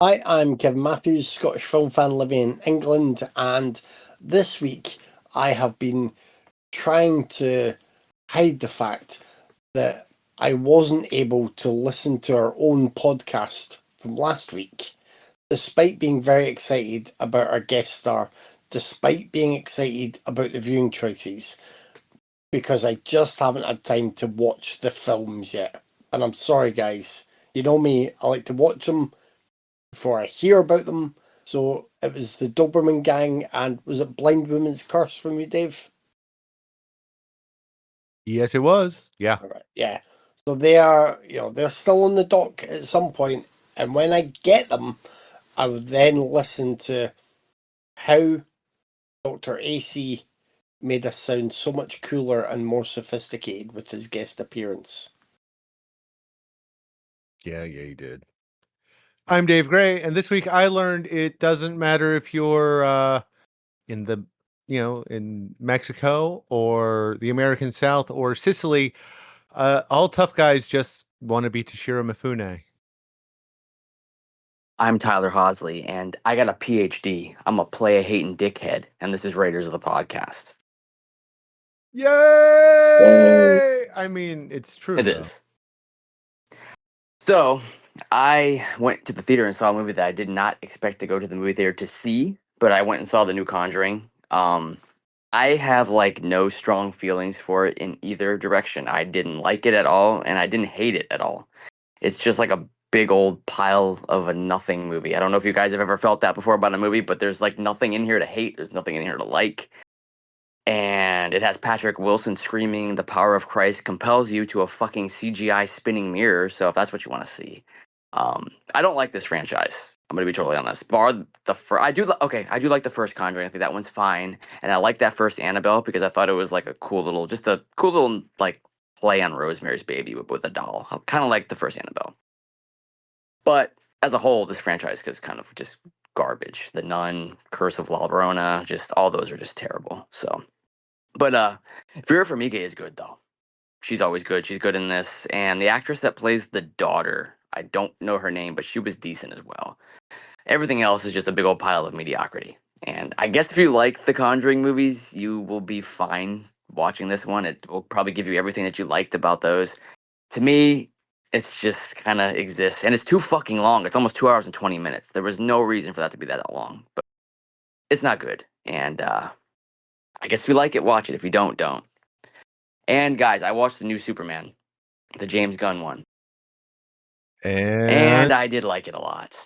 Hi, I'm Kevin Matthews, Scottish film fan living in England, and this week I have been trying to hide the fact that I wasn't able to listen to our own podcast from last week, despite being very excited about our guest star, despite being excited about the viewing choices, because I just haven't had time to watch the films yet. And I'm sorry, guys. You know me, I like to watch them before I hear about them. So it was the Doberman Gang, and was it Blind Woman's Curse from you, Dave? Yes, it was. Yeah. All right, yeah. So they are, they're still on the dock at some point, and when I get them, I would then listen to how Dr. AC made us sound so much cooler and more sophisticated with his guest appearance. Yeah, he did. I'm Dave Gray, and this week I learned it doesn't matter if you're in the in Mexico or the American South or Sicily. All tough guys just want to be Toshiro Mifune. I'm Tyler Hosley, and I got a PhD. I'm a play-a-hating dickhead, and this is Raiders of the Podcast. Yay! I mean, it's true It though. is. So, I went to the theater and saw a movie that I did not expect to go to the movie theater to see, but I went and saw The New Conjuring. I have like no strong feelings for it in either direction. I didn't like it at all, and I didn't hate it at all. It's just like a big old pile of a nothing movie. I don't know if you guys have ever felt that before about a movie, but there's like nothing in here to hate. There's nothing in here to like. And it has Patrick Wilson screaming, "The power of Christ compels you," to a fucking CGI spinning mirror. So if that's what you want to see, I don't like this franchise. I'm gonna be totally honest. Bar the I do like the first Conjuring. I think that one's fine, and I like that first Annabelle because I thought it was like a cool little like play on Rosemary's Baby with a doll. I kind of like the first Annabelle, but as a whole, this franchise is kind of just garbage. The Nun, Curse of La Llorona, just all those are just terrible. So. But Vera Farmiga is good though. She's always good. She's good in this, and the actress that plays the daughter, I don't know her name, but she was decent as well. Everything else is just a big old pile of mediocrity. And I guess if you like the Conjuring movies, you will be fine watching this one. It will probably give you everything that you liked about those. To me, it's just kind of exists, and it's too fucking long. It's almost 2 hours and 20 minutes. There was no reason for that to be that long, but it's not good. And I guess if you like it, watch it. If you don't. And guys, I watched the new Superman, the James Gunn one, And and I did like it a lot.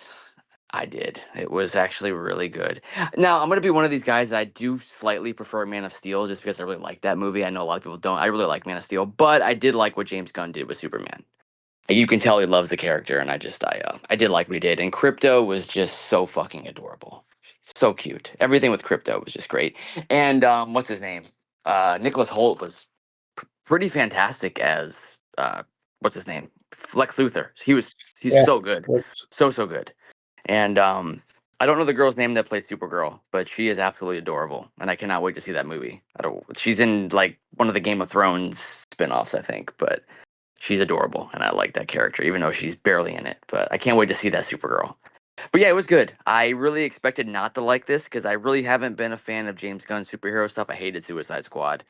I did. It was actually really good. Now, I'm going to be one of these guys that I do slightly prefer Man of Steel just because I really like that movie. I know a lot of people don't. I really like Man of Steel, but I did like what James Gunn did with Superman. You can tell he loves the character, and I did like what he did. And Crypto was just so fucking adorable, so cute. Everything with Crypto was just great. And what's his name? Nicholas Holt was pretty fantastic as what's his name? Lex Luthor. He's Yeah, so good, it's so good. And I don't know the girl's name that plays Supergirl, but she is absolutely adorable, and I cannot wait to see that movie. I don't. She's in like one of the Game of Thrones spinoffs, I think, but she's adorable, and I like that character, even though she's barely in it. But I can't wait to see that Supergirl. But yeah, it was good. I really expected not to like this because I really haven't been a fan of James Gunn's superhero stuff. I hated Suicide Squad.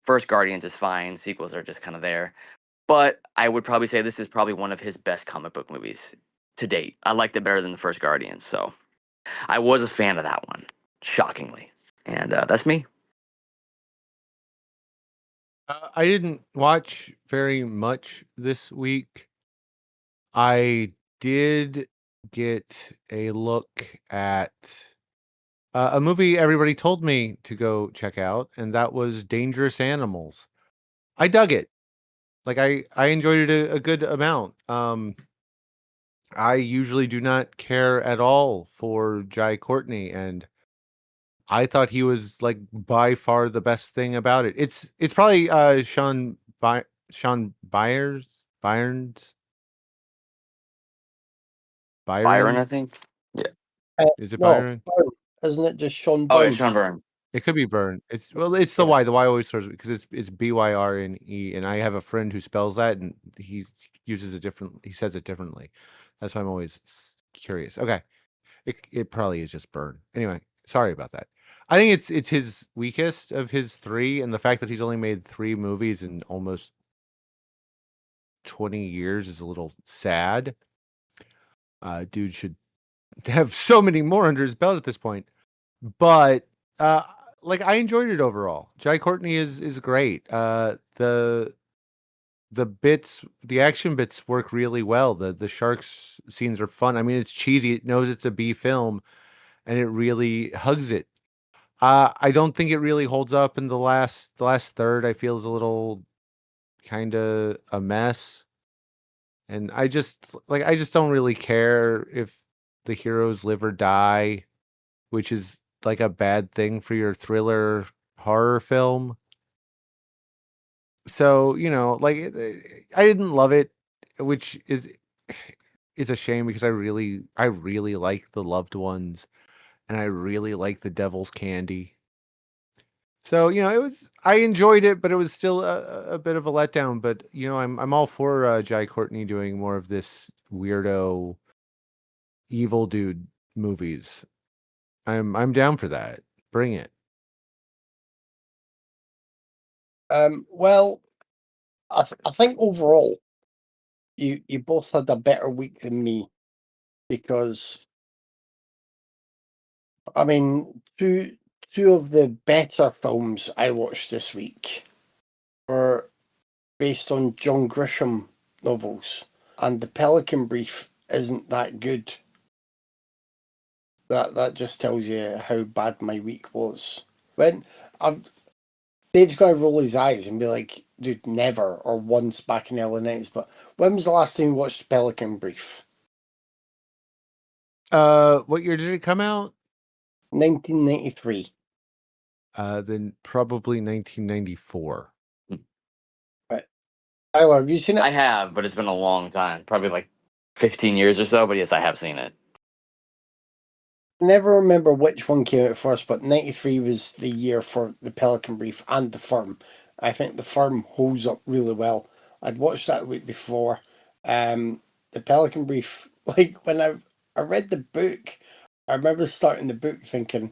First Guardians is fine. Sequels are just kind of there. But I would probably say this is probably one of his best comic book movies to date. I liked it better than the first Guardians, so I was a fan of that one, shockingly. And that's me. I didn't watch very much this week. I did get a look at a movie everybody told me to go check out, and that was Dangerous Animals. I dug it. Like I enjoyed it a good amount. I usually do not care at all for Jai Courtney, and I thought he was like by far the best thing about it. It's probably Sean Byers Byron, I Byron. think. Yeah. Is it no, Byron? Byrne. Isn't it just Sean Oh yeah, Byrne? Sean Byrne. It could be Byrne. It's the Yeah, Y. The Y always throws because it's Byrne, and I have a friend who spells that, and he uses it different. He says it differently. That's why I'm always curious. Okay. It probably is just Burn. Anyway, sorry about that. I think it's his weakest of his three, and the fact that he's only made 3 movies in almost 20 years is a little sad. Dude should have so many more under his belt at this point. But like I enjoyed it overall. Jai Courtney is great. The action bits work really well. The sharks scenes are fun. I mean, it's cheesy. It knows it's a B film, and it really hugs it. I don't think it really holds up in the last third. I feel is a little kind of a mess, and I just don't really care if the heroes live or die, which is like a bad thing for your thriller horror film. So, like I didn't love it, which is a shame because I really like The Loved Ones and I really like The Devil's Candy. So, I enjoyed it, but it was still a bit of a letdown, but I'm all for Jai Courtney doing more of this weirdo evil dude movies. I'm down for that. Bring it. Well, I think overall, you both had a better week than me because I mean, two of the better films I watched this week were based on John Grisham novels, and The Pelican Brief isn't that good. That just tells you how bad my week was. When Dave's gonna roll his eyes and be like, "Dude, never or once back in the early 90s." But when was the last time you watched The Pelican Brief? What year did it come out? 1993. Then probably 1994. Right. Tyler, have you seen it? I have, but it's been a long time, probably like 15 years or so. But yes, I have seen it. I never remember which one came out first, but 93 was the year for The Pelican Brief and The Firm. I think The Firm holds up really well. I'd watched that the week before. The Pelican Brief, like when I read the book, I remember starting the book thinking,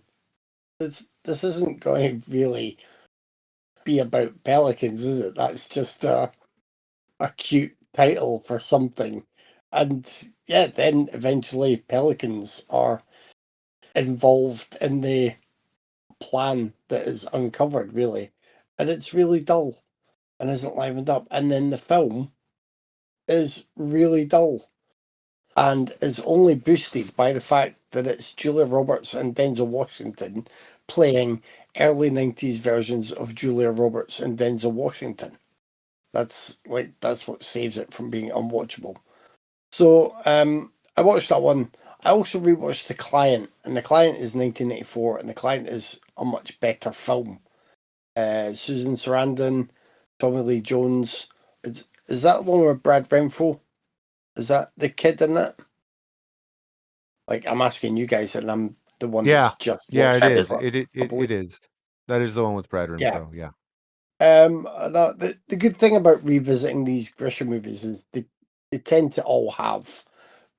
this isn't going to really be about pelicans, is it? That's just a cute title for something. And yeah, then eventually pelicans are involved in the plan that is uncovered, really. And it's really dull and isn't livened up. And then the film is really dull and is only boosted by the fact that it's Julia Roberts and Denzel Washington playing early 90s versions of Julia Roberts and Denzel Washington. That's what saves it from being unwatchable. So I watched that one. I also rewatched The Client, and The Client is 1984, and The Client is a much better film. Susan Sarandon, Tommy Lee Jones. Is that the one with Brad Renfro? Is that the kid in it? Like, I'm asking you guys, and I'm the one Yeah. that's just Yeah, watched it it is. for a couple It is. That is the one with Brad Yeah. Renfro. Yeah. The good thing about revisiting these Grisham movies is they tend to all have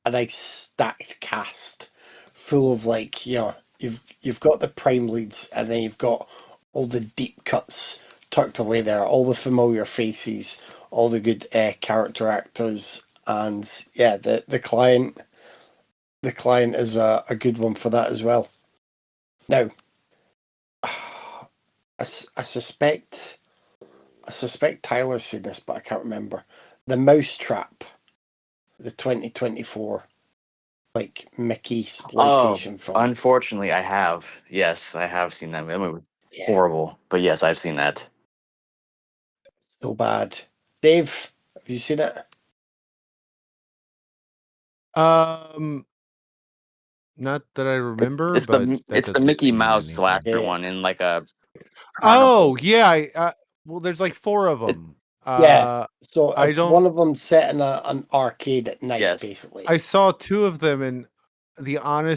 a nice stacked cast full of you've got the prime leads and then you've got all the deep cuts tucked away there, all the familiar faces, all the good character actors, and yeah, the client is a good one for that as well. Now, I suspect Tyler's seen this, but I can't remember. The Mousetrap, the 2024 Mickey exploitation film. Unfortunately, I have. Yes, I have seen that movie. That movie was Yeah, horrible, but yes, I've seen that. so bad. Dave, have you seen it? Not that I remember, It's but the that it's the doesn't Mickey mean Mouse anything. slasher Yeah. one in like a Oh, carnival. yeah. Well, there's like 4 of them. Yeah. So I it's don't. one of them set in an arcade at night, Yes. basically. I saw 2 of them, and I'm going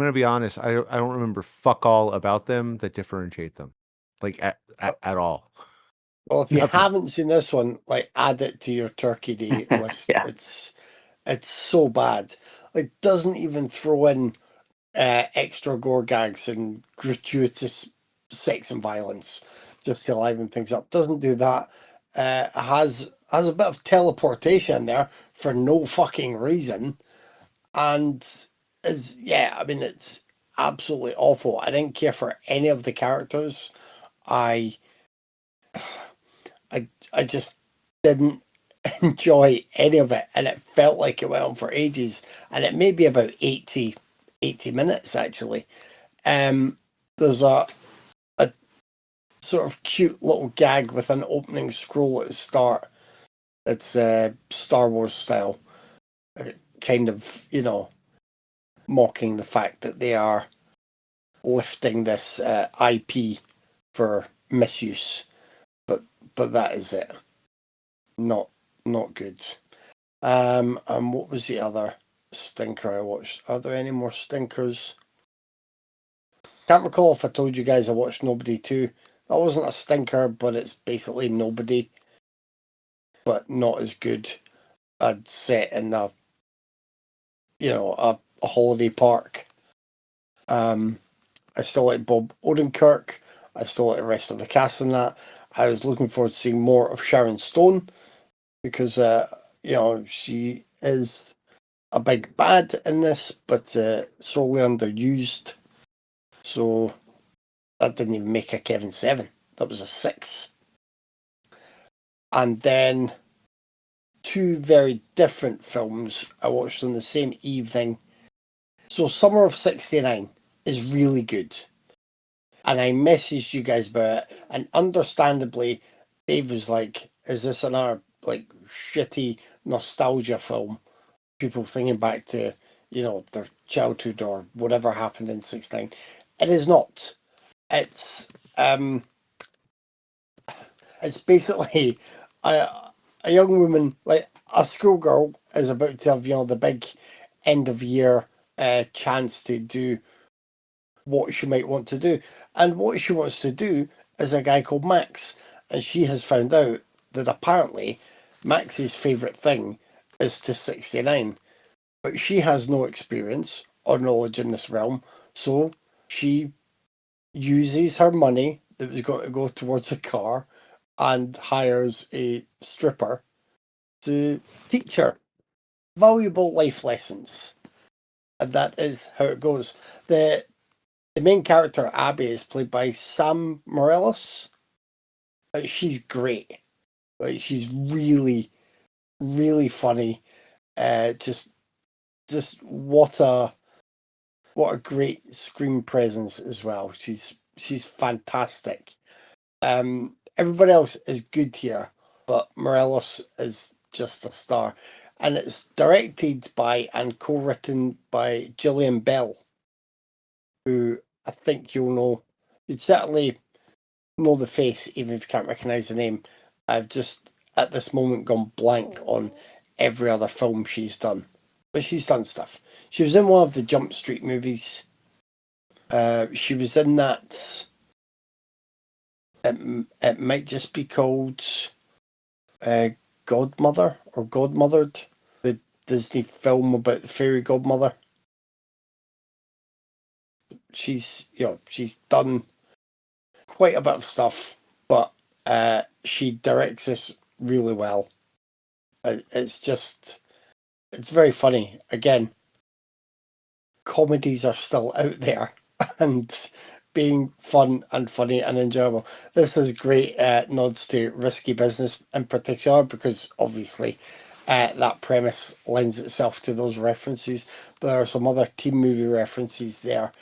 to be honest. I don't remember fuck all about them that differentiate them, like at all. Well, if you Nothing. haven't seen this one, add it to your Turkey Day list. Yeah. It's It's so bad. Like, doesn't even throw in extra gore gags and gratuitous sex and violence just to liven things up. Doesn't do that. Has a bit of teleportation in there for no fucking reason, and is I mean, it's absolutely awful. I didn't care for any of the characters. I I just didn't enjoy any of it, and it felt like it went on for ages, and it may be about 80 minutes actually. There's a sort of cute little gag with an opening scroll at the start. It's Star Wars style, kind of, mocking the fact that they are lifting this IP for misuse, but that is it. Not good. And what was the other stinker I watched? Are there any more stinkers? Can't recall if I told you guys I watched Nobody 2. That wasn't a stinker, but it's basically Nobody, but not as good. I'd set in a holiday park. I still like Bob Odenkirk. I still like the rest of the cast in that. I was looking forward to seeing more of Sharon Stone because she is a big bad in this, but sorely underused. So that didn't even make a Kevin 7. That was a 6. And then 2 very different films I watched on the same evening. So Summer of '69 is really good. And I messaged you guys about it, and understandably, Dave was like, is this another like shitty nostalgia film? People thinking back to, their childhood or whatever happened in '69. It is not. It's basically a young woman, like a schoolgirl, is about to have, the big end of year chance to do what she might want to do. And what she wants to do is a guy called Max. And she has found out that apparently Max's favourite thing is to 69. But she has no experience or knowledge in this realm. So she uses her money that was going to go towards a car and hires a stripper to teach her valuable life lessons. And that is how it goes. The main character, Abby, is played by Sam Morales. She's great. Like, she's really, really funny. Just what a great screen presence as well. She's fantastic. Everybody else is good here, but Morelos is just a star. And it's directed by and co-written by Gillian Bell, who I think you'll know. You'd certainly know the face, even if you can't recognise the name. I've just, at this moment, gone blank on every other film she's done. But she's done stuff. She was in one of the Jump Street movies. She was in that... It might just be called Godmother or Godmothered, the Disney film about the fairy godmother. She's done quite a bit of stuff, but she directs this really well. It's very funny. Again, comedies are still out there and being fun and funny and enjoyable. This has great nods to Risky Business in particular, because obviously that premise lends itself to those references. But there are some other teen movie references there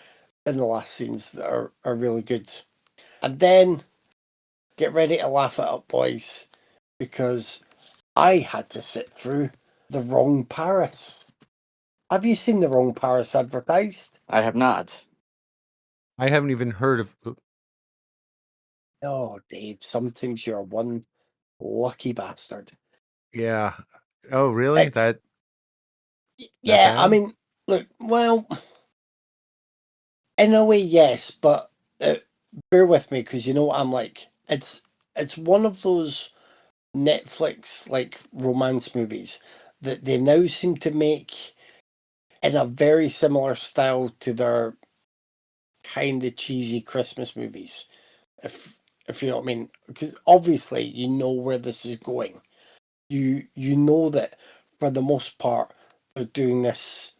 in the last scenes that are really good. And then get ready to laugh it up, boys, because I had to sit through The Wrong Paris. Have you seen The Wrong Paris advertised? I have not. I haven't even heard of. Oh, Dave, sometimes you're one lucky bastard. Yeah. Oh, really? It's, that I bad? mean, look, well, in a way, yes, but bear with me, because you know what I'm like. It's one of those Netflix like romance movies that they now seem to make in a very similar style to their kind of cheesy Christmas movies. If you know what I mean, because obviously you know where this is going. You know that for the most part they're doing this,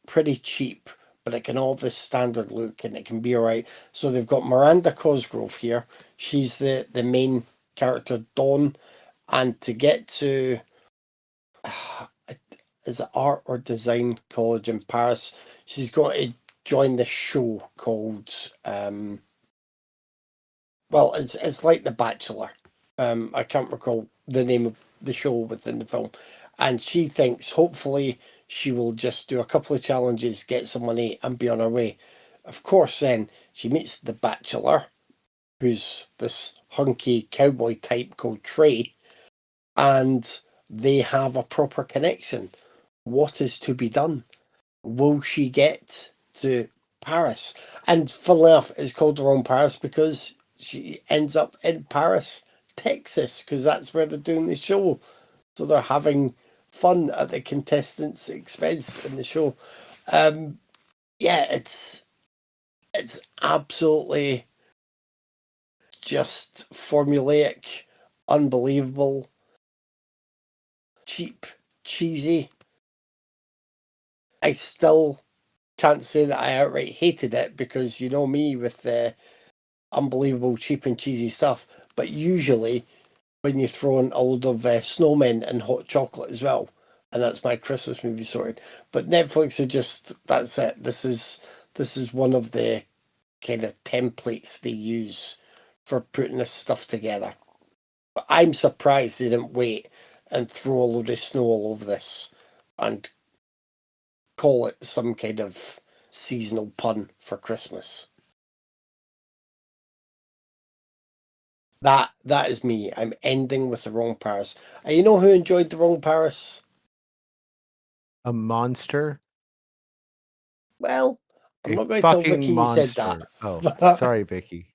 pretty cheap, but it can all have this standard look and it can be alright. So they've got Miranda Cosgrove here. She's the main character, Dawn, and to get to is it art or design college in Paris, she's got to join this show called well, it's like The Bachelor. I can't recall the name of the show within the film. And she thinks hopefully she will just do a couple of challenges, get some money, and be on her way. Of course, then she meets The Bachelor, who's this hunky cowboy type called Trey, and they have a proper connection. What is to be done? Will she get to Paris? And funnily enough, it's called the wrong Paris because she ends up in Paris, Texas, because that's where they're doing the show. So they're having fun at the contestants' expense in the show. Yeah, it's absolutely just formulaic, unbelievable, cheap, cheesy. I still can't say that I outright hated it because you know me with the unbelievable cheap and cheesy stuff. But usually, when you throw in a load of snowmen and hot chocolate as well, and that's my Christmas movie sorted. But Netflix are just that's it. This is one of the kind of templates they use for putting this stuff together. But I'm surprised they didn't wait and throw a load of snow all over this and call it some kind of seasonal pun for Christmas. That is me. I'm ending with the wrong Paris. And you know who enjoyed the wrong Paris? A monster? Well, I'm A not going to tell fucking Vicky you said that. monster. Oh, sorry, Vicky.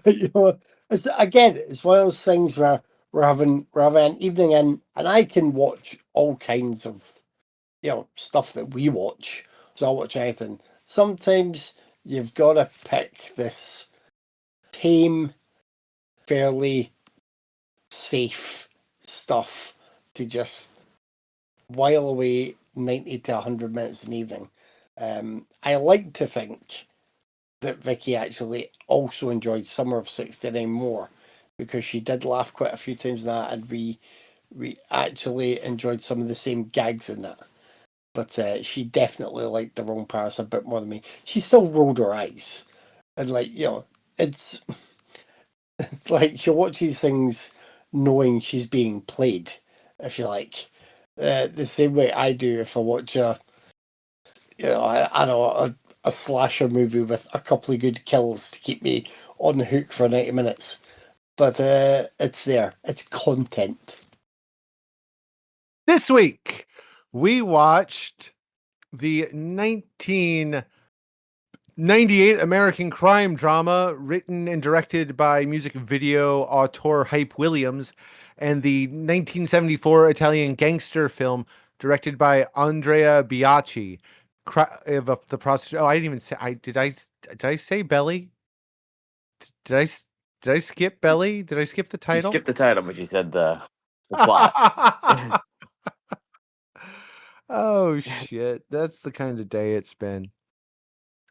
You know, it's one of those things where we're having an evening in, and I can watch all kinds of stuff that we watch. So I'll watch anything. Sometimes you've got to pick this tame, fairly safe stuff to just while away 90 to 100 minutes an evening. I like to think that Vicky actually also enjoyed Summer of '69 more because she did laugh quite a few times in that, and we actually enjoyed some of the same gags in that. But she definitely liked The Wrong Paris a bit more than me. She still rolled her eyes, and it's it's like she watches things knowing she's being played, if you like. The same way I do if I watch I don't know, a slasher movie with a couple of good kills to keep me on the hook for 90 minutes. But it's there. It's content. This week, we watched the 1998 American crime drama written and directed by music video auteur Hype Williams, and the 1974 Italian gangster film directed by Andrea Biaggi. The prostitute. Oh, I didn't even say. Did I say Belly? Did I skip Belly? Did I skip the You title? skipped the title, but you said the plot. Oh shit! That's the kind of day it's been.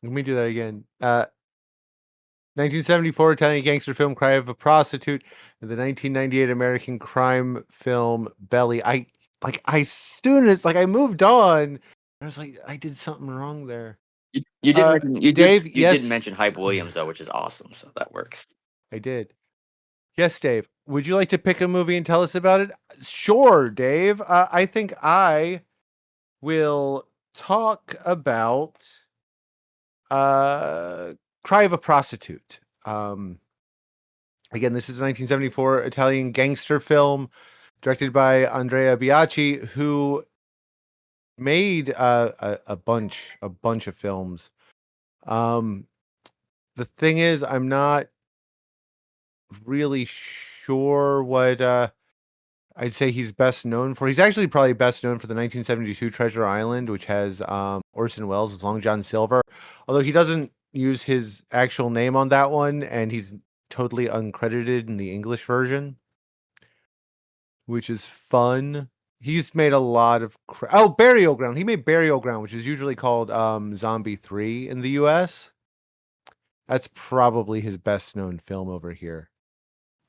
Let me do that again. 1974 Italian gangster film Cry of a Prostitute, and the 1998 American crime film Belly. I moved on. I was like, I did something wrong there. You did mention Dave, you did yes. mention Hype Williams though, which is awesome. So that works. I did. Yes, Dave. Would you like to pick a movie and tell us about it? Sure, Dave. I think I will talk about Cry of a Prostitute. Again, this is a 1974 Italian gangster film directed by Andrea Biaggi, who made a bunch of films. The thing is, I'm not really sure what I'd say he's best known for. He's actually probably best known for the 1972 Treasure Island, which has Orson Welles as Long John Silver. Although he doesn't use his actual name on that one, and he's totally uncredited in the English version, which is fun. He's made a lot of Burial Ground. He made Burial Ground, which is usually called Zombie 3 in the US. That's probably his best known film over here.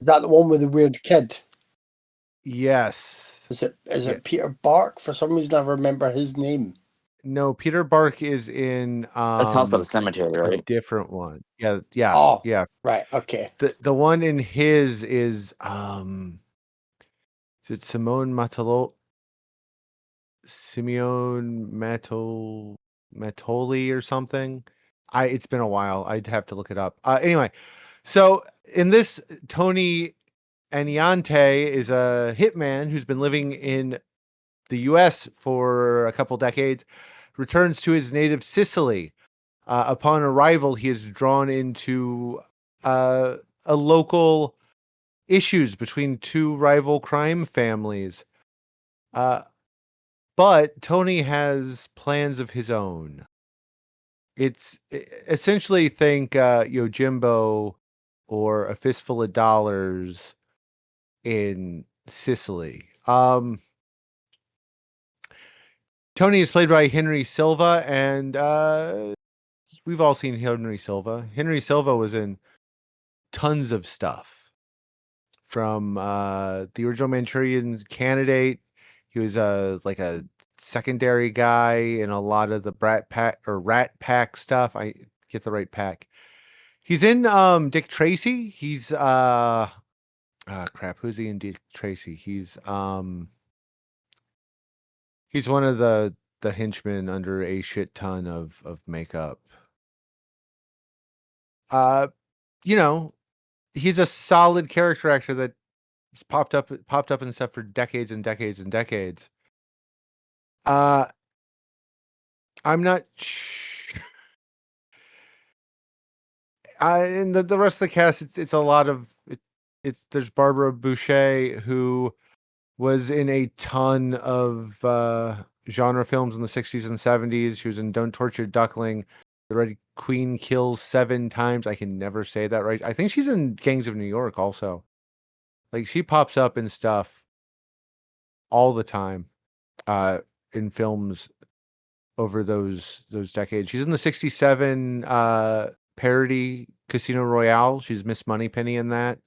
Is that the one with the weird kid? Yes. Is it Peter Bark? For some reason, I remember his name. No, Peter Bark is in That's House by the Cemetery, a right? different one. Yeah. Oh, yeah. right. Okay. The one in his is it Simeone Matoli or something? It's been a while. I'd have to look it up. Anyway, so in this, Tony Aniante is a hitman who's been living in the US for a couple decades, returns to his native Sicily. Upon arrival, he is drawn into a local issues between two rival crime families. But Tony has plans of his own. It's essentially think Yojimbo or A Fistful of Dollars in Sicily. Tony is played by Henry Silva, and we've all seen Henry Silva. Henry Silva was in tons of stuff, from the original Manchurian Candidate. He was like a secondary guy in a lot of the Rat Pack stuff. I get the right pack. He's in Dick Tracy. He's crap. Who's he in Dick Tracy? He's one of the henchmen under a shit ton of makeup. He's a solid character actor that's popped up in stuff for decades and decades and decades. I'm not and the rest of the cast, it's a lot of there's Barbara Boucher, who was in a ton of genre films in the 60s and 70s. She was in Don't Torture Duckling, The Red Queen Kills 7 Times. I can never say that right. I think she's in Gangs of New York also. Like, she pops up in stuff all the time in films over those decades. She's in the 67 parody Casino Royale. She's Miss Moneypenny in that.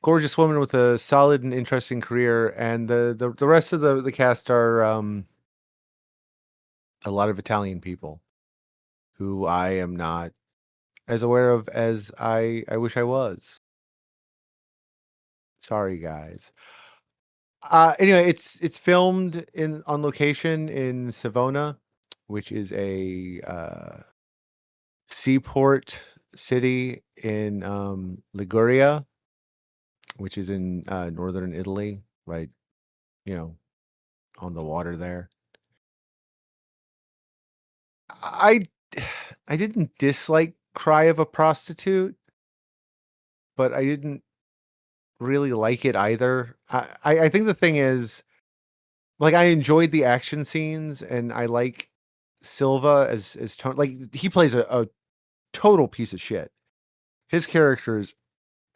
Gorgeous woman with a solid and interesting career, and the rest of the cast are a lot of Italian people who I am not as aware of as I wish I was. Sorry, guys. Anyway, it's filmed on location in Savona, which is a seaport city in Liguria, which is in northern Italy, right? On the water there. I didn't dislike Cry of a Prostitute, but I didn't really like it either. I think the thing is, like, I enjoyed the action scenes, and I like Silva as Tony. Like, he plays a total piece of shit. His character is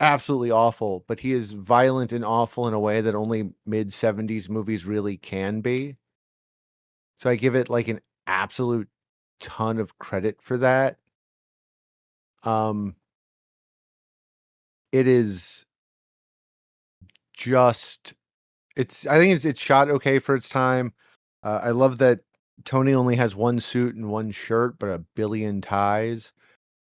absolutely awful, but he is violent and awful in a way that only mid-70s movies really can be. So I give it like an absolute ton of credit for that. It is just I think it's shot okay for its time. I love that Tony only has one suit and one shirt, but a billion ties,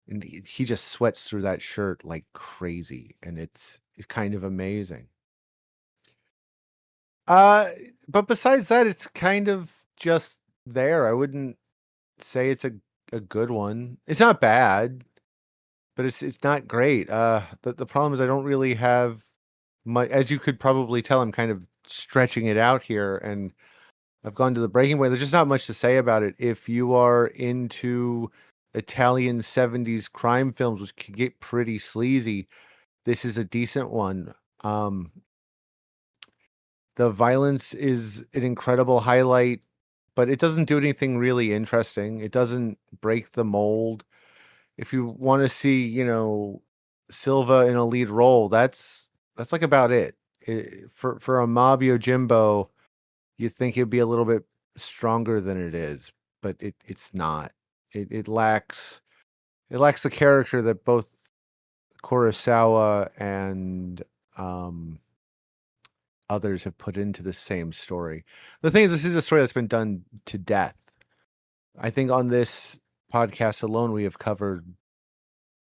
and he just sweats through that shirt like crazy, and it's kind of amazing. But besides that, it's kind of just there. I wouldn't say it's a good one. It's not bad, but it's not great. The problem is I don't really have much, as you could probably tell. I'm kind of stretching it out here, and I've gone to the breaking point. There's just not much to say about it. If you are into Italian 70s crime films, which can get pretty sleazy, This is a decent one. The violence is an incredible highlight, but it doesn't do anything really interesting. It doesn't break the mold. If you want to see, Silva in a lead role, that's like about it. For a mob Yojimbo, you think it'd be a little bit stronger than it is, but it's not. It lacks the character that both Kurosawa and others have put into the same story. The thing is, this is a story that's been done to death. I think on this podcast alone, we have covered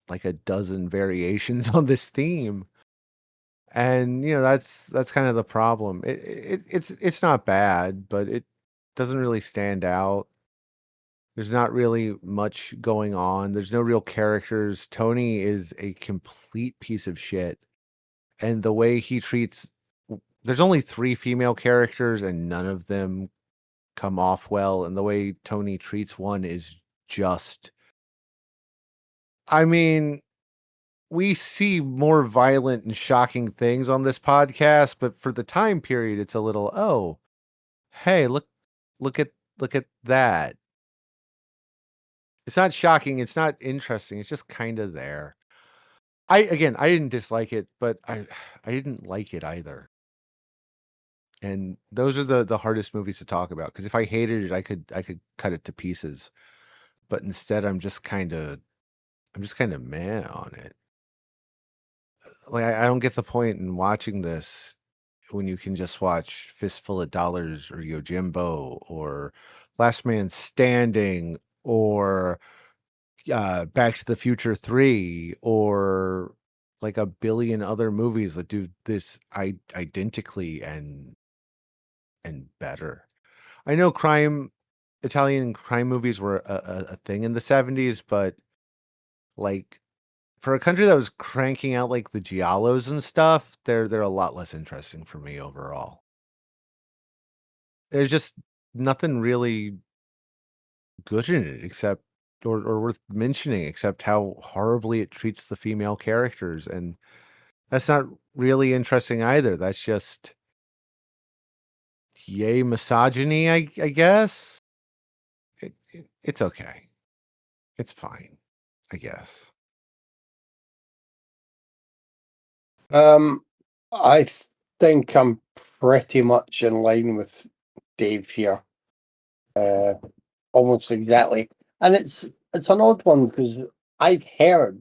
like a dozen variations on this theme. And that's kind of the problem. It's not bad, but it doesn't really stand out. There's not really much going on. There's no real characters. Tony is a complete piece of shit. And the way he treats there's only 3 female characters and none of them come off well, and the way Tony treats one is just I mean, we see more violent and shocking things on this podcast, but for the time period, it's a little, "Oh, hey, look at look at that." It's not shocking, it's not interesting, it's just kinda there. I didn't dislike it, but I didn't like it either. And those are the hardest movies to talk about because if I hated it, I could cut it to pieces. But instead, I'm just kinda meh on it. Like, I don't get the point in watching this when you can just watch Fistful of Dollars or Yojimbo or Last Man Standing or, Back to the Future 3 or, like, a billion other movies that do this identically and better. I know Italian crime movies were a thing in the '70s, but, like, for a country that was cranking out, like, the giallos and stuff, they're a lot less interesting for me overall. There's just nothing really good in it except or worth mentioning except how horribly it treats the female characters, and that's not really interesting either. That's just yay misogyny, I guess? It's okay. It's fine, I guess. Um, I think I'm pretty much in line with Dave here, uh, almost exactly. And it's an odd one because I've heard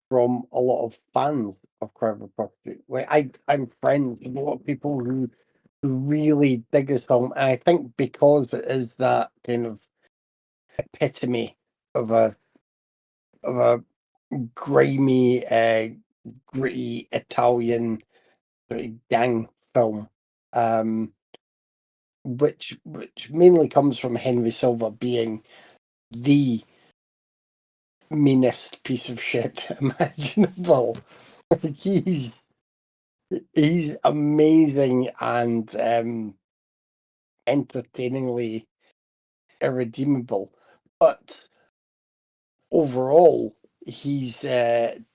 from a lot of fans of Crime Prostitute. Like I'm friends with a lot of people who really dig this film, and I think because it is that kind of epitome of a grimy, gritty Italian sort of gang film, um, which mainly comes from Henry Silva being the meanest piece of shit imaginable. Like, he's amazing and entertainingly irredeemable, but overall, he's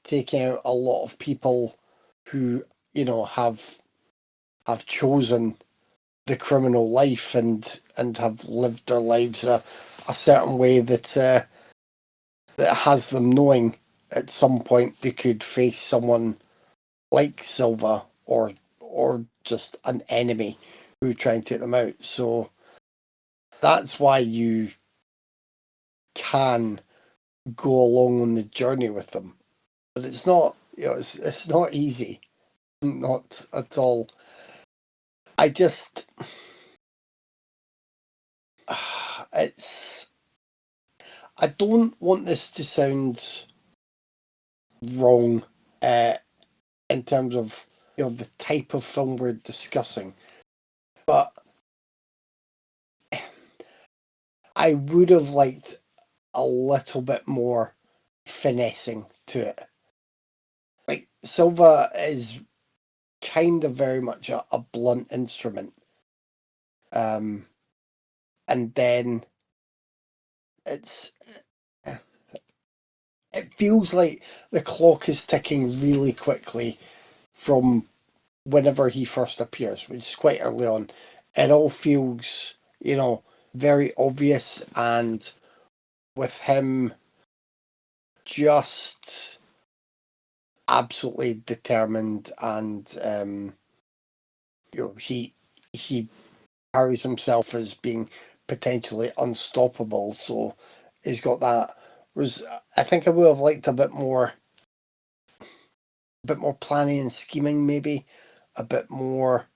taking out a lot of people who have chosen the criminal life and have lived their lives a certain way that has them knowing at some point they could face someone like Silva or just an enemy who try and take them out. So that's why you can go along on the journey with them. But it's not, it's not easy. Not at all. I just it's I don't want this to sound wrong in terms of the type of film we're discussing, but I would have liked a little bit more finessing to it. Like Silva is kind of very much a blunt instrument, and then it's it feels like the clock is ticking really quickly from whenever he first appears, which is quite early on. It all feels, very obvious, and with him just absolutely determined, and he carries himself as being potentially unstoppable. So he's got that. Was I think I would have liked a bit more planning and scheming, maybe a bit more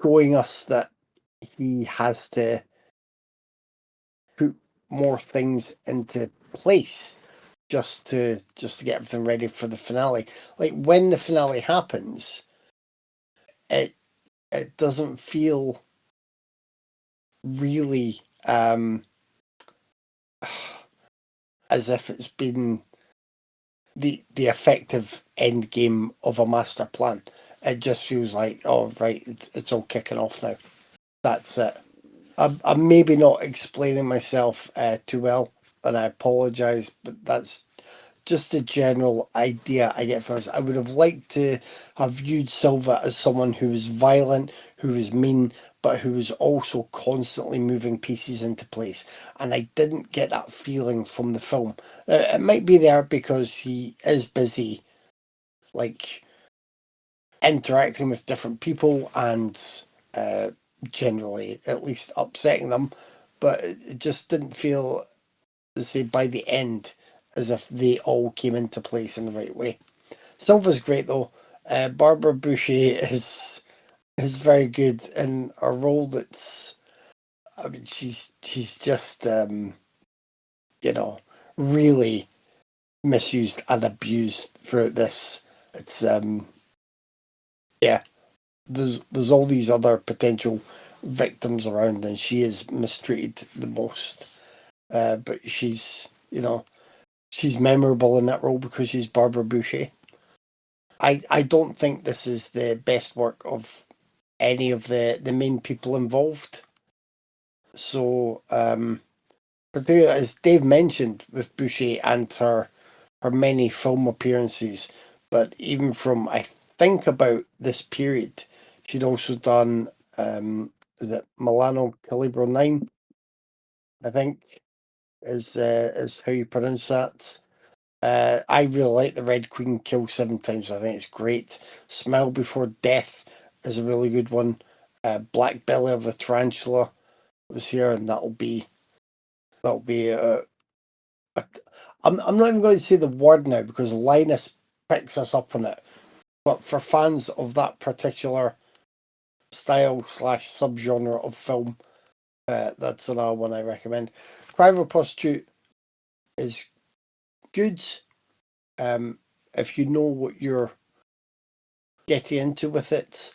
showing us that he has to put more things into place just to get everything ready for the finale. Like when the finale happens, it doesn't feel really as if it's been the effective end game of a master plan. It just feels like, oh right, it's all kicking off now. That's it. I'm maybe not explaining myself too well, and I apologise, but that's just the general idea I get from this. I would have liked to have viewed Silva as someone who was violent, who was mean, but who was also constantly moving pieces into place. And I didn't get that feeling from the film. It might be there because he is busy, like interacting with different people and generally at least upsetting them, but it just didn't feel, say, by the end as if they all came into place in the right way. Silva's great though. Barbara Boucher is very good in a role that's, I mean, she's just really misused and abused throughout this. It's yeah, there's all these other potential victims around, and she is mistreated the most. But she's memorable in that role because she's Barbara Boucher. I don't think this is the best work of any of the main people involved. So, particularly as Dave mentioned with Boucher and her many film appearances, but even from I think about this period, she'd also done is it Milano Calibro 9, I think is how you pronounce that. I really like The Red Queen Kill 7 Times. I think it's great. Smile Before Death is a really good one. Black Belly of the Tarantula was here, and that'll be I'm not even going to say the word now because Linus picks us up on it. But for fans of that particular style / subgenre of film, that's another one I recommend. Cry of a Prostitute is good. If you know what you're getting into with it,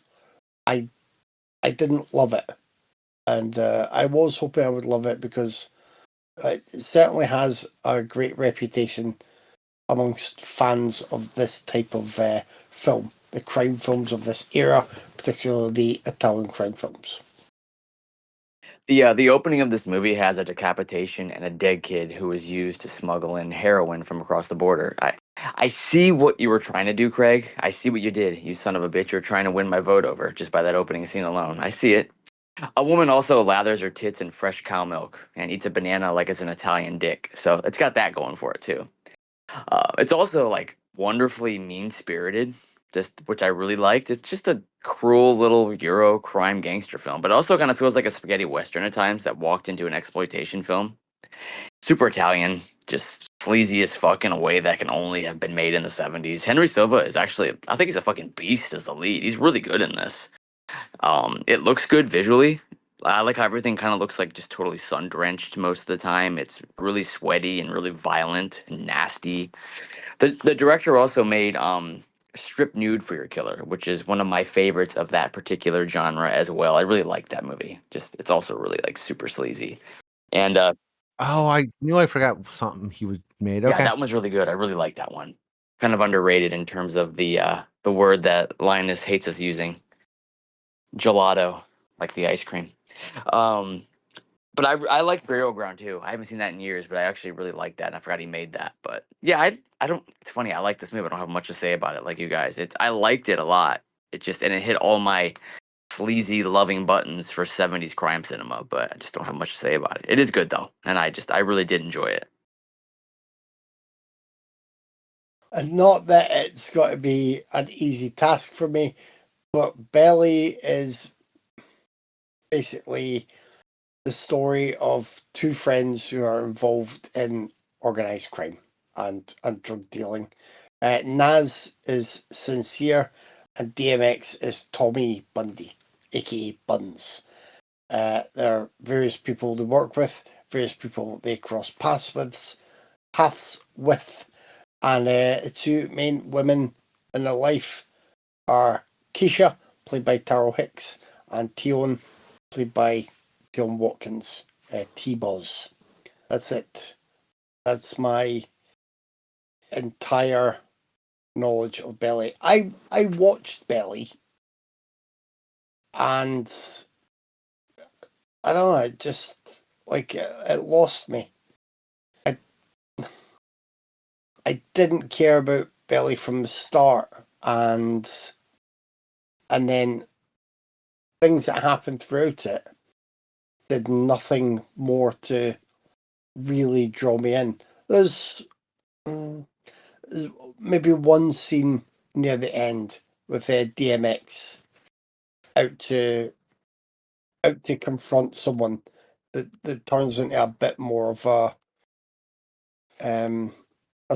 I didn't love it, and I was hoping I would love it because it certainly has a great reputation amongst fans of this type of film, the crime films of this era, particularly the Italian crime films. The opening of this movie has a decapitation and a dead kid who was used to smuggle in heroin from across the border. I see what you were trying to do, Craig. I see what you did, you son of a bitch. You're trying to win my vote over just by that opening scene alone. I see it. A woman also lathers her tits in fresh cow milk and eats a banana like it's an Italian dick. So it's got that going for it too. It's also like wonderfully mean spirited, just which I really liked. It's just a cruel little Euro crime gangster film, but it also kind of feels like a spaghetti western at times that walked into an exploitation film. Super Italian, just sleazy as fuck in a way that can only have been made in the 70s. Henry Silva is actually, I think he's a fucking beast as the lead. He's really good in this. It looks good visually. I like how everything kind of looks like just totally sun drenched most of the time. It's really sweaty and really violent and nasty. The director also made Strip Nude for Your Killer, which is one of my favorites of that particular genre as well. I really like that movie. Just it's also really like super sleazy. And Oh, I knew I forgot something he was made. yeah, Okay. that one's really good. I really like that one. Kind of underrated in terms of the word that Linus hates us using. Gelato, like the ice cream. Um But I like Burial Ground too. I haven't seen that in years, but I actually really like that. And I forgot he made that. But yeah, I don't. It's funny. I like this movie. I don't have much to say about it, like you guys. I liked it a lot. It just and it hit all my sleazy loving buttons for 70s crime cinema. But I just don't have much to say about it. It is good though, and I really did enjoy it. And not that it's got to be an easy task for me, but Belly is basically the story of two friends who are involved in organised crime and drug dealing. Naz is Sincere, and DMX is Tommy Bundy, aka Buns. There are various people they work with, various people they cross paths with, and the two main women in their life are Keisha, played by Taro Hicks, and Tion, played by John Watkins, T-Boz. That's it. That's my entire knowledge of Belly. I watched Belly, and I don't know, it just like it lost me. I didn't care about Belly from the start, and then things that happened throughout it did nothing more to really draw me in. There's maybe one scene near the end with DMX out to confront someone that turns into a bit more of a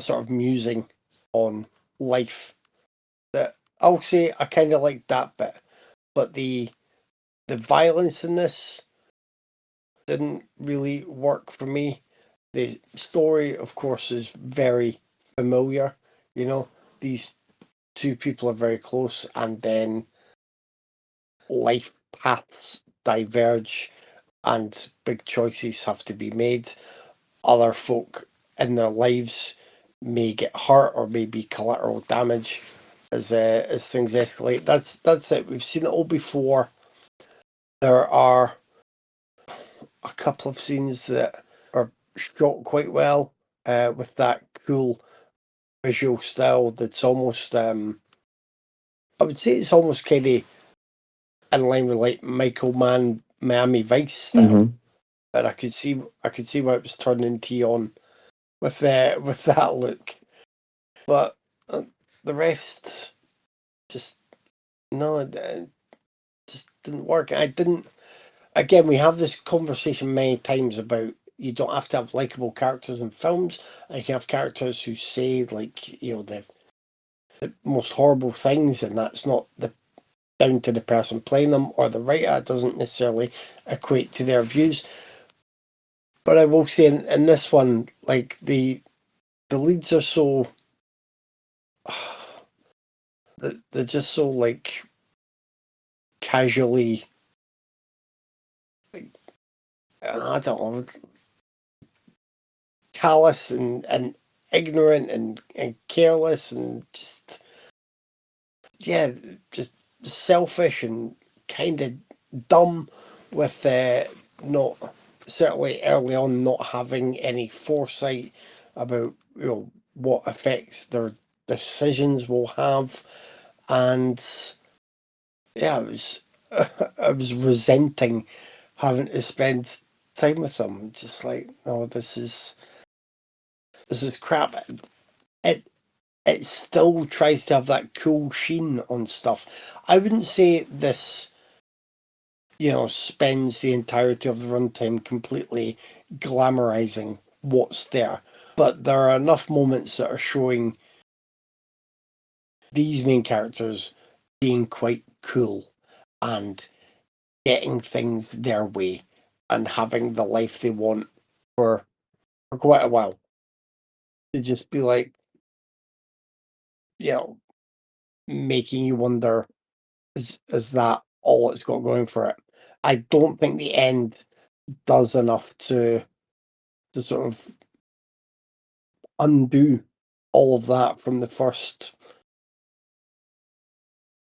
sort of musing on life. That I'll say I kind of like that bit, but the violence in this didn't really work for me. The story, of course, is very familiar. You know, these two people are very close, and then life paths diverge, and big choices have to be made. Other folk in their lives may get hurt or may be collateral damage as things escalate. That's it. We've seen it all before. There are a couple of scenes that are shot quite well with that cool visual style that's almost I would say it's almost kind of in line with like Miami Vice style. And I could see why it was turning tea on with that look. But the rest just no, it just didn't work. I didn't. Again, we have this conversation many times about you don't have to have likable characters in films. And you can have characters who say like the most horrible things, and that's not down to the person playing them or the writer. It doesn't necessarily equate to their views. But I will say in this one, like the leads are so they're just so like casually like I don't know, callous and ignorant and careless and just just selfish and kind of dumb with not certainly early on not having any foresight about what effects their decisions will have. And I was I was resenting having to spend time with them, just like, oh, this is crap. It still tries to have that cool sheen on stuff. I wouldn't say this spends the entirety of the runtime completely glamorizing what's there, but there are enough moments that are showing these main characters being quite cool and getting things their way and having the life they want for quite a while. To just be like, making you wonder, is that all it's got going for it? I don't think the end does enough to sort of undo all of that from the first.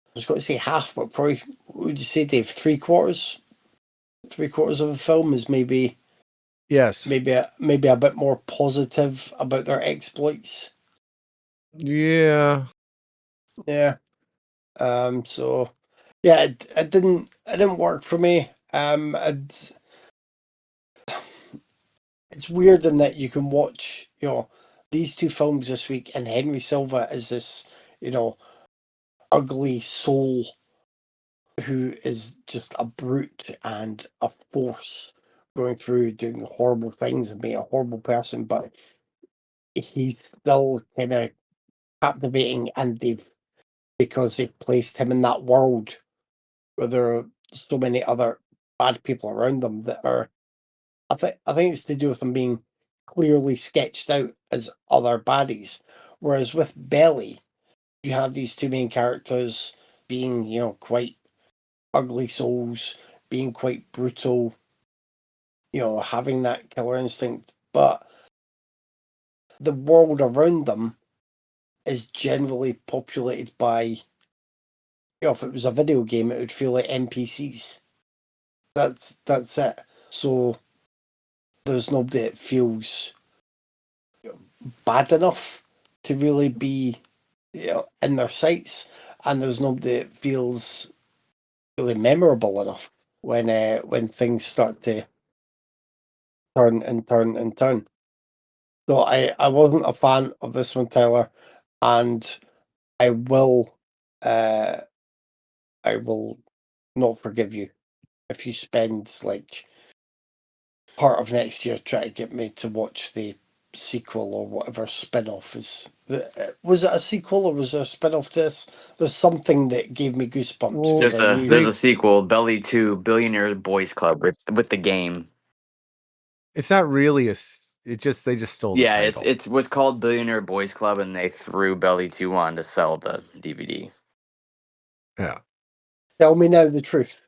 I was going to say half, but probably, what would you say, Dave? Three quarters of the film is maybe Yes. maybe a bit more positive about their exploits. Yeah. Yeah. So yeah, it didn't work for me. It's weird in that you can watch, these two films this week, and Henry Silva is this, ugly soul who is just a brute and a force going through doing horrible things and being a horrible person, but he's still kind of captivating, and because they've placed him in that world where there are so many other bad people around them that are, I think it's to do with them being clearly sketched out as other baddies. Whereas with Belly, you have these two main characters being, quite ugly souls, being quite brutal, having that killer instinct, but the world around them is generally populated by, if it was a video game, it would feel like NPCs. That's it. So there's nobody that feels bad enough to really be, in their sights, and there's nobody that feels really memorable enough when things start to turn and turn and turn. So I wasn't a fan of this one, Tyler, and I will uh I will not forgive you if you spend like part of next year trying to get me to watch the sequel or whatever spin-off is. Was it a sequel or was it a spin-off to this? There's something that gave me goosebumps Well, because I knew. There's a sequel, Belly 2, Billionaires Boys Club, with the game. it's not really they just stole the Yeah, title. it's what's called Billionaire Boys Club, and they threw Belly 2 on to sell the DVD. Yeah. Tell me now the truth.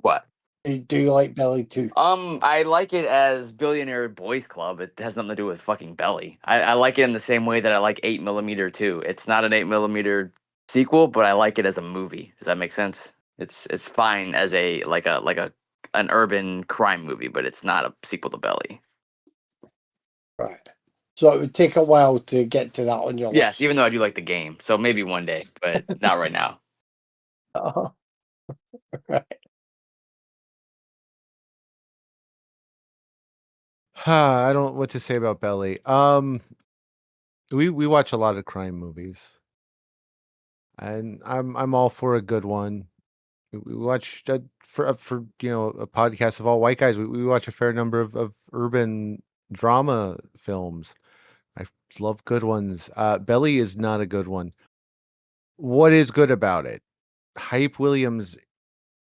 What? Do you like Belly too? I like it as Billionaire Boys Club. It has nothing to do with fucking Belly. I like it in the same way that I like 8mm too. It's not an 8mm sequel, but I like it as a movie. Does that make sense? It's fine as an urban crime movie, but it's not a sequel to Belly. Right. So it would take a while to get to that on your Yes, list. even though I do like the game, so maybe one day, but not right now. Uh-huh. Right. I don't know what to say about Belly. We watch a lot of crime movies, and I'm all for a good one. We watch for a podcast of all white guys. We watch a fair number of urban drama films. I love good ones. Belly is not a good one. What is good about it? Hype Williams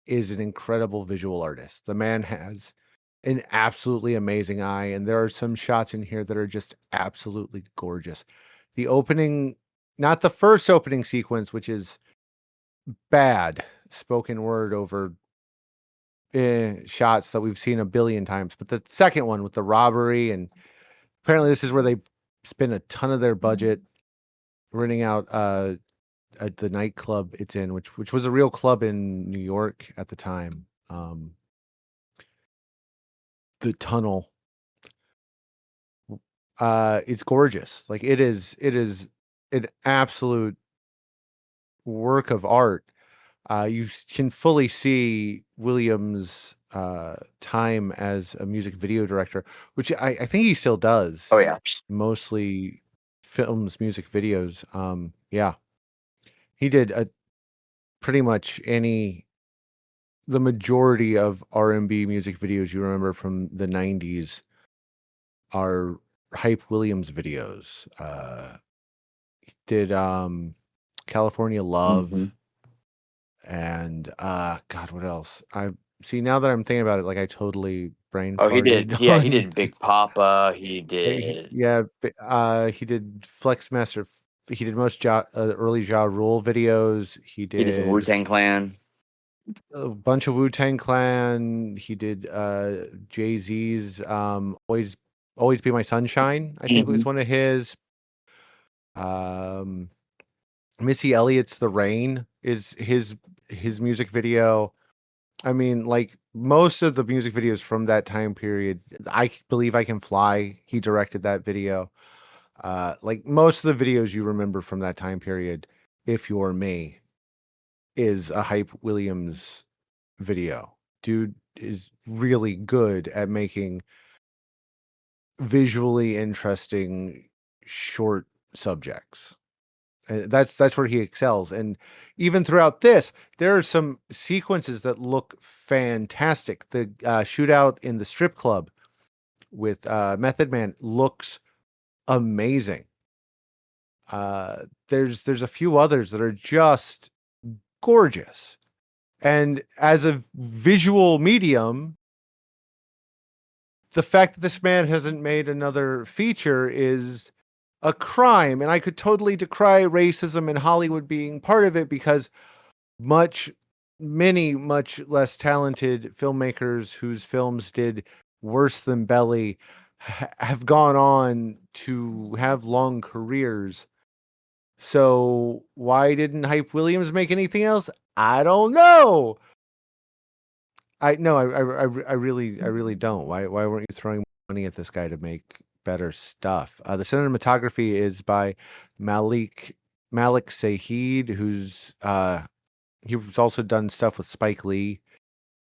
is an incredible visual artist. The man has an absolutely amazing eye, and there are some shots in here that are just absolutely gorgeous. The opening, not the first opening sequence, which is bad spoken word over shots that we've seen a billion times, but the second one with the robbery, and apparently this is where they spend a ton of their budget renting out at the nightclub it's in, which was a real club in New York at the time. The tunnel. It's gorgeous. Like it is an absolute work of art. You can fully see Williams' time as a music video director, which I think he still does. Oh yeah, Mostly films, music videos. Yeah, he did pretty much the majority of R&B music videos you remember from the 90s are Hype Williams videos. Did California Love hmm and God, what else? I see now that I'm thinking about it, like I totally brain Oh, he did. farted Yeah, he on did Big Papa. He did. he did Flex Master. He did most early Ja Rule videos. He He did some Wu did Tang Clan. a bunch of Wu-Tang Clan. He did Jay-Z's Always Be My Sunshine, I think hmm was one of his. Um Missy Elliott's The Rain is his music video. I mean, like most of the music videos from that time period, I believe I Can Fly. He directed that video. Like most of the videos you remember from that time period, If You're Me, is a Hype Williams video. Dude is really good at making visually interesting short subjects. That's where he excels. And even throughout this, there are some sequences that look fantastic. The shootout in the strip club with Method Man looks amazing. There's a few others that are just gorgeous. And as a visual medium, the fact that this man hasn't made another feature is a crime. And I could totally decry racism and Hollywood being part of it, because much less talented filmmakers whose films did worse than Belly have gone on to have long careers. So why didn't Hype Williams make anything else? I don't know. I really don't. Why weren't you throwing money at this guy to make better stuff? The cinematography is by Malik Saeed, who's he's also done stuff with Spike Lee.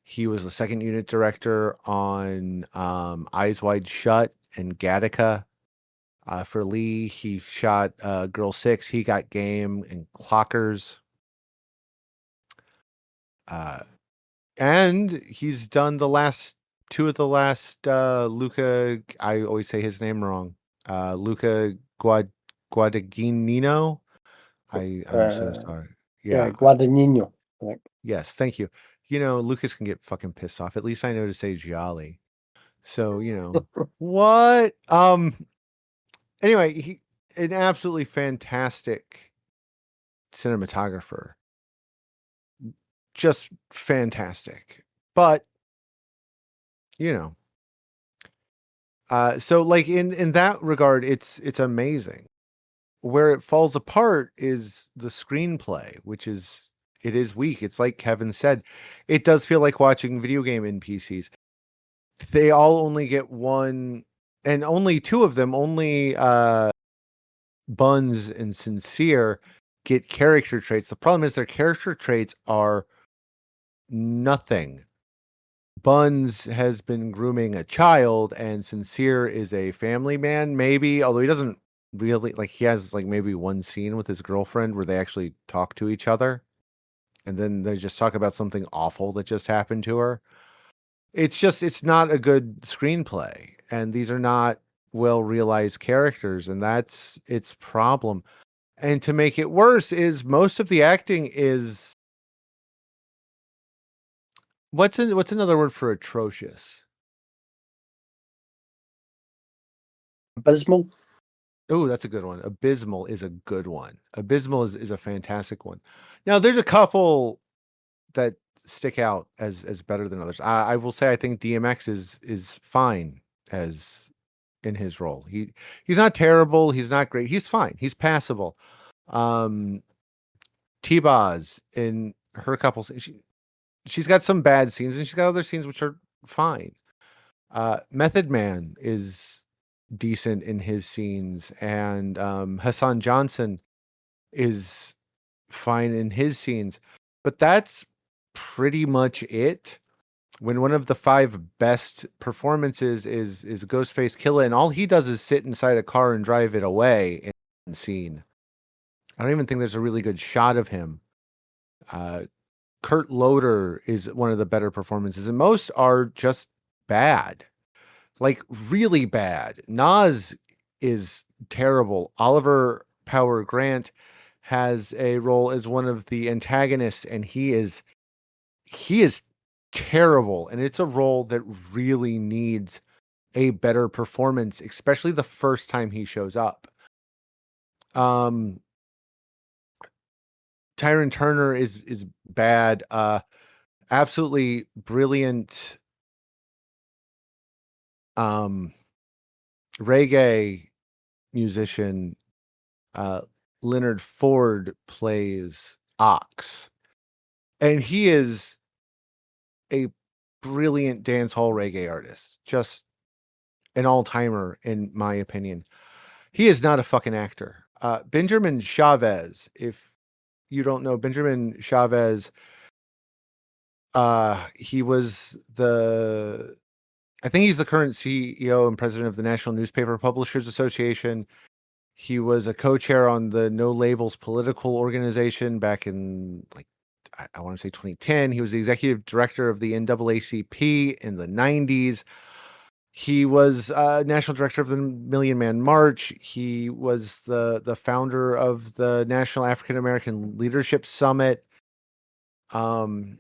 He was the second unit director on Eyes Wide Shut and Gattaca. For Lee, he shot Girl 6, He Got Game, and Clockers. And he's done two of the last Luca. I always say his name wrong. Luca Guadagnino. I'm so sorry. Yeah, Yeah. Guadagnino. Right. Yes. Thank you. You know, Lucas can get fucking pissed off. At least I know to say Gialli. So, you know, what? Anyway, an absolutely fantastic cinematographer. Just fantastic. But, you know, so like in that regard, it's amazing. Where it falls apart is the screenplay, which is it is weak. It's like Kevin said, it does feel like watching video game NPCs. They all only get one, and only two of them, only Buns and Sincere, get character traits. The problem is their character traits are nothing. Buns has been grooming a child, and Sincere is a family man, maybe, although he doesn't really, like, he has like maybe one scene with his girlfriend where they actually talk to each other, and then they just talk about something awful that just happened to her. It's not a good screenplay, and these are not well realized characters, and that's its problem. And to make it worse is most of the acting is what's another word for atrocious? Abysmal. Oh, that's a good one. Abysmal is a good one. Abysmal is a fantastic one. Now, there's a couple that stick out as better than others. I will say I think DMX is fine as in his role. He's not terrible. He's not great. He's fine. He's passable. Um, T-Boz in her couple, she's got some bad scenes and she's got other scenes which are fine. Method Man is decent in his scenes, and Hassan Johnson is fine in his scenes, but that's pretty much it. When one of the 5 best performances is Ghostface Killah, and all he does is sit inside a car and drive it away in scene. I don't even think there's a really good shot of him. Kurt Loder is one of the better performances, and most are just bad. Like really bad. Nas is terrible. Oliver Power Grant has a role as one of the antagonists, and he is terrible. And it's a role that really needs a better performance, especially the first time he shows up. Tyron Turner is bad. Absolutely brilliant reggae musician Leonard Ford plays Ox, and he is a brilliant dance hall reggae artist. Just an all-timer, in my opinion. He is not a fucking actor. Benjamin Chavez, if you don't know, Benjamin Chavez, he was I think he's the current CEO and president of the National Newspaper Publishers Association. He was a co-chair on the No Labels political organization back in, like, I want to say 2010. He was the executive director of the NAACP in the 90s. He was national director of the Million Man March. He was the founder of the National African American Leadership Summit. He and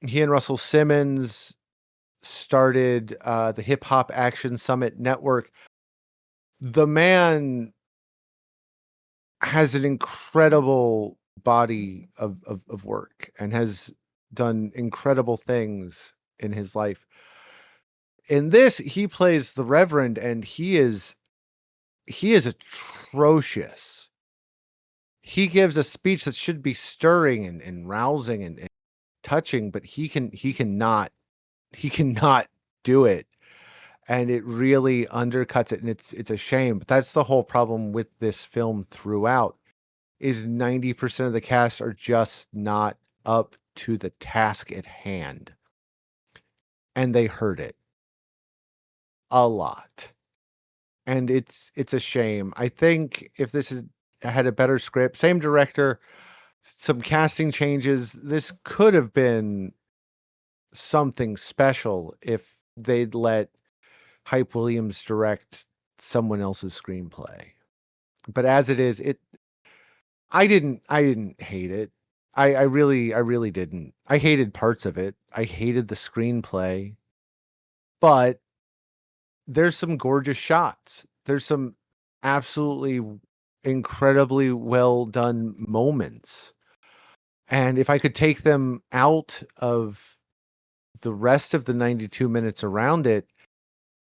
Russell Simmons started the Hip Hop Action Summit Network. The man has an incredible body of work and has done incredible things in his life. In this, he plays the Reverend, and he is atrocious. He gives a speech that should be stirring and rousing and touching, but he cannot do it. And it really undercuts it, and it's a shame. But that's the whole problem with this film throughout, is 90% of the cast are just not up to the task at hand. And they hurt it a lot. And it's a shame. I think if this had a better script, same director, some casting changes, this could have been something special if they'd let Hype Williams direct someone else's screenplay. But as it is, I didn't hate it. I really didn't. I hated parts of it. I hated the screenplay. But there's some gorgeous shots. There's some absolutely incredibly well done moments. And if I could take them out of the rest of the 92 minutes around it,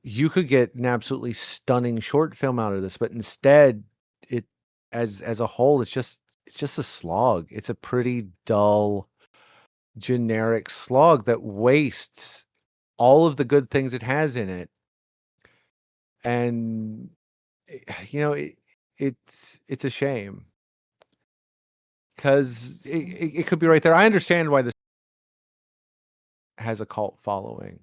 you could get an absolutely stunning short film out of this. But instead, it as a whole, it's just a slog. It's a pretty dull, generic slog that wastes all of the good things it has in it. And it's a shame, because it could be right there. I understand why this has a cult following.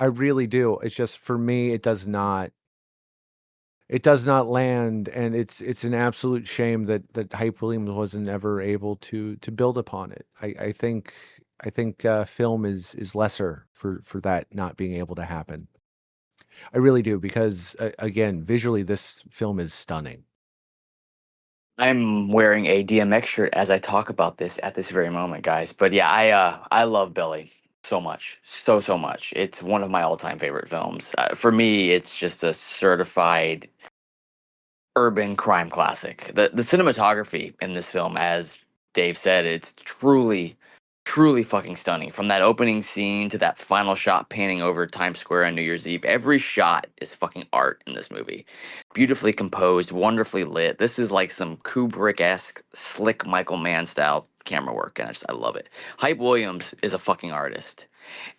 I really do. It's just, for me, it does not land, and it's an absolute shame that Hype Williams wasn't ever able to build upon it. I think film is lesser for that not being able to happen. I really do, because again, visually, this film is stunning. I'm wearing a DMX shirt as I talk about this at this very moment, guys. But yeah, I love Billy so much, so much. It's one of my all-time favorite films. For me, it's just a certified urban crime classic. The cinematography in this film, as Dave said, it's truly fucking stunning. From that opening scene to that final shot panning over Times Square on New Year's Eve, every shot is fucking art in this movie. Beautifully composed, wonderfully lit. This is like some Kubrick-esque, slick Michael Mann style camera work, and I love it. Hype Williams is a fucking artist,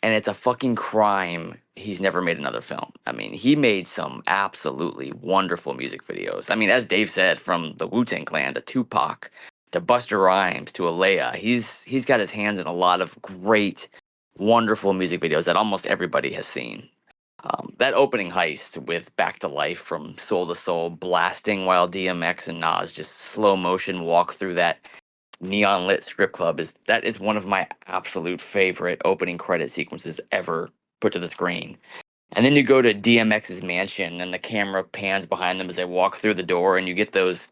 and it's a fucking crime he's never made another film. I mean, he made some absolutely wonderful music videos. I mean, as Dave said, from the Wu-Tang Clan to Tupac to Busta Rhymes to Alea, he's got his hands in a lot of great, wonderful music videos that almost everybody has seen. That opening heist with Back to Life from Soul to Soul blasting while DMX and Nas just slow motion walk through that neon lit strip club is one of my absolute favorite opening credit sequences ever put to the screen. And then you go to DMX's mansion and the camera pans behind them as they walk through the door, and you get those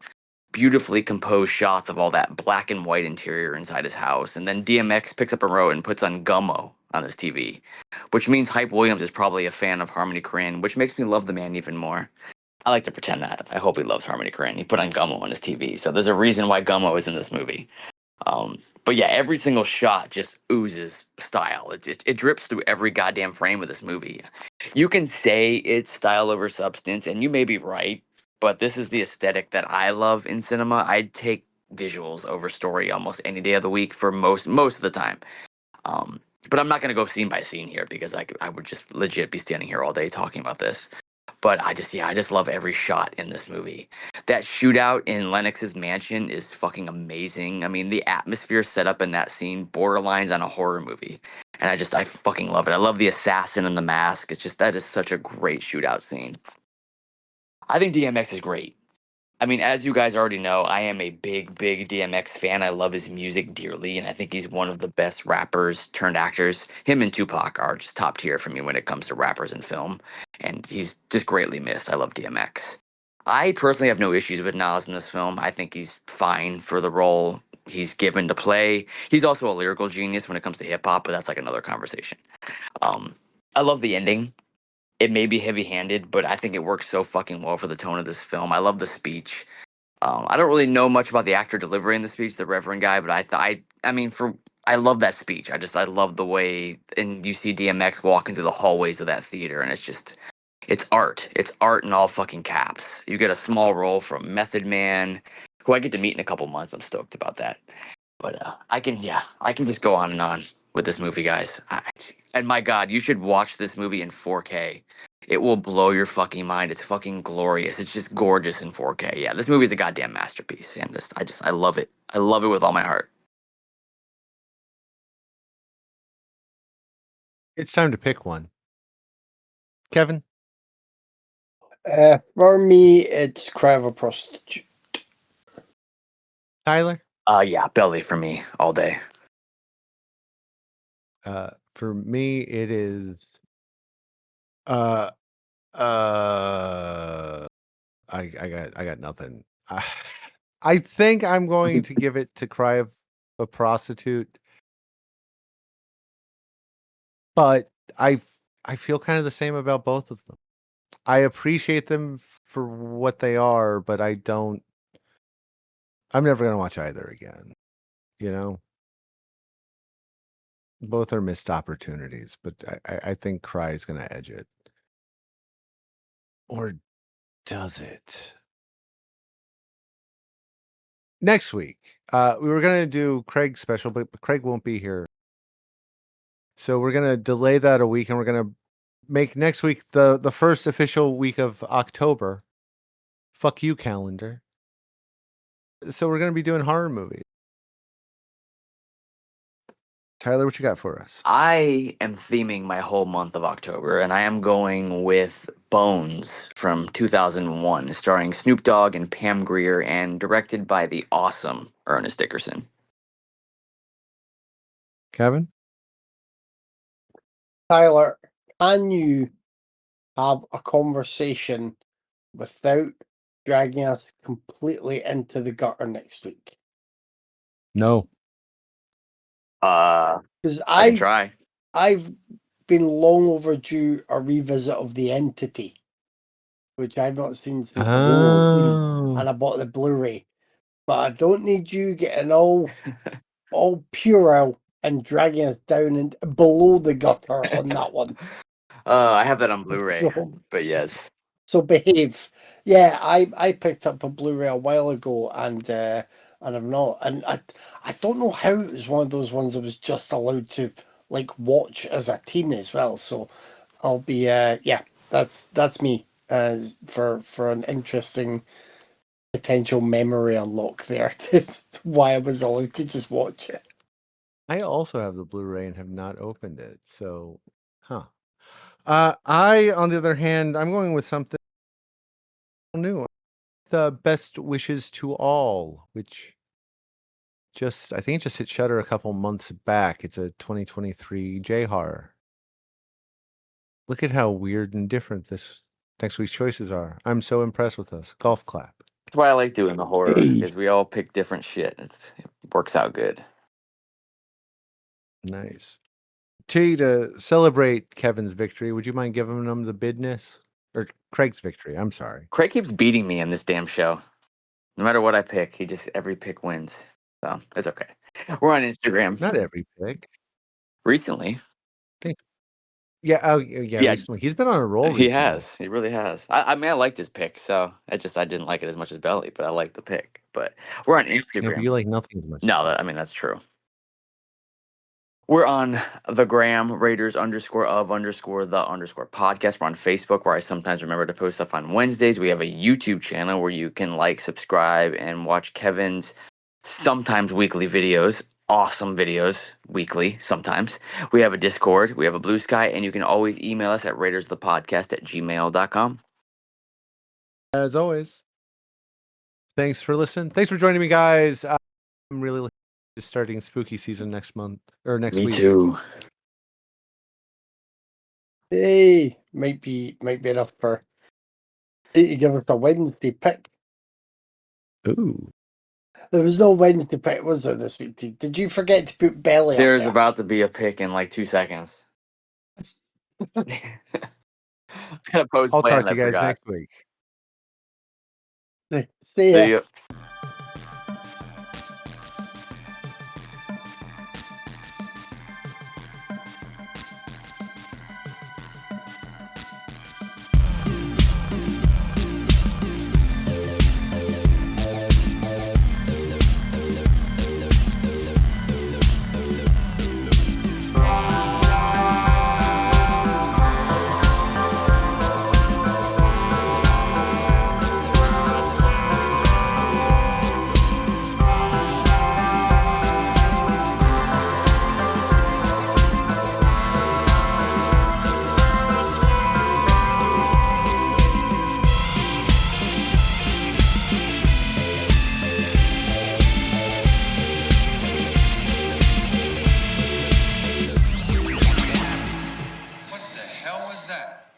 beautifully composed shots of all that black and white interior inside his house. And then DMX picks up a remote and puts on Gummo on his TV, which means Hype Williams is probably a fan of Harmony Korine, which makes me love the man even more. I like to pretend that. I hope he loves Harmony Korine. He put on Gummo on his TV, so there's a reason why Gummo is in this movie. But yeah, every single shot just oozes style. It drips through every goddamn frame of this movie. You can say it's style over substance, and you may be right, but this is the aesthetic that I love in cinema. I'd take visuals over story almost any day of the week for most of the time. But I'm not going to go scene by scene here because I would just legit be standing here all day talking about this. But I just love every shot in this movie. That shootout in Lennox's mansion is fucking amazing. I mean, the atmosphere set up in that scene borderlines on a horror movie. And I fucking love it. I love the assassin and the mask. It's just, that is such a great shootout scene. I think DMX is great. I mean, as you guys already know, I am a big, big DMX fan. I love his music dearly, and I think he's one of the best rappers turned actors. Him and Tupac are just top tier for me when it comes to rappers in film, and he's just greatly missed. I love DMX. I personally have no issues with Nas in this film. I think he's fine for the role he's given to play. He's also a lyrical genius when it comes to hip hop, but that's like another conversation. Um, I love the ending. It may be heavy-handed, but I think it works so fucking well for the tone of this film. I love the speech. I don't really know much about the actor delivering the speech, the Reverend guy, but I mean, I love that speech. I love the way, and you see DMX walking through the hallways of that theater, and it's art. It's art in all fucking caps. You get a small role from Method Man, who I get to meet in a couple months. I'm stoked about that. But I can just go on and on with this movie, guys. And my God, you should watch this movie in 4K. It will blow your fucking mind. It's fucking glorious. It's just gorgeous in 4K. Yeah, this movie is a goddamn masterpiece. And I love it. I love it with all my heart. It's time to pick one. Kevin? For me, it's Cry of a Prostitute. Tyler? Yeah, Belly for me all day. For me, it is. I got nothing. I think I'm going to give it to Cry of a Prostitute, but I feel kind of the same about both of them. I appreciate them for what they are, but I'm never gonna watch either again. You know, both are missed opportunities, but I think Cry is gonna edge it, or does it? Next week, we were gonna do Craig's special, but Craig won't be here. So we're gonna delay that a week, and we're gonna make next week the first official week of October. Fuck you, calendar. So we're gonna be doing horror movies. Tyler, what you got for us? I am theming my whole month of October, and I am going with Bones from 2001, starring Snoop Dogg and Pam Grier, and directed by the awesome Ernest Dickerson. Kevin? Tyler, can you have a conversation without dragging us completely into the gutter next week? No. Because I can try. I've been long overdue a revisit of The Entity, which I've not seen since Halloween, and I bought the Blu-ray. But I don't need you getting all puerile and dragging us down and below the gutter on that one. I have that on Blu-ray, but yes. So behave. Yeah, I picked up a Blu-ray a while ago, and I've not, and I don't know how it was one of those ones I was just allowed to like watch as a teen as well. So I'll be yeah, that's me for an interesting potential memory unlock there to why I was allowed to just watch it. I also have the Blu-ray and have not opened it. So, I, on the other hand, I'm going with something new. The Best Wishes to All, which I think it just hit Shudder a couple months back. It's a 2023 J-horror. Look at how weird and different this next week's choices are. I'm so impressed with us. Golf clap. That's why I like doing the horror, because we all pick different shit. It works out good. Nice. To celebrate Kevin's victory, would you mind giving him the bidness? Or Craig's victory, I'm sorry. Craig keeps beating me in this damn show. No matter what I pick, every pick wins. So it's okay. We're on Instagram. Not every pick. Recently. Yeah, Yeah. recently. He's been on a roll He recently. has. He really has. I mean, I liked his pick, so I didn't like it as much as Belly, but I liked the pick. But we're on Yeah, but Instagram. you like nothing as much. No, I mean, that's true. We're on the gram, Raiders_of_the_podcast. We're on Facebook, where I sometimes remember to post stuff on Wednesdays. We have a YouTube channel where you can like, subscribe, and watch Kevin's sometimes weekly videos. Awesome videos, weekly, sometimes. We have a Discord, we have a Blue Sky, and you can always email us at raidersthepodcast@gmail.com. As always, thanks for listening. Thanks for joining me, guys. I'm really looking forward to starting spooky season next month or next Me week. too. Hey, might be enough for you to give us a Wednesday pick. Ooh. There was no Wednesday pick, was there, this week? Did you forget to put Belly There's up there? about to be a pick in like 2 seconds. I'll talk to you guys next week. Stay See here. you.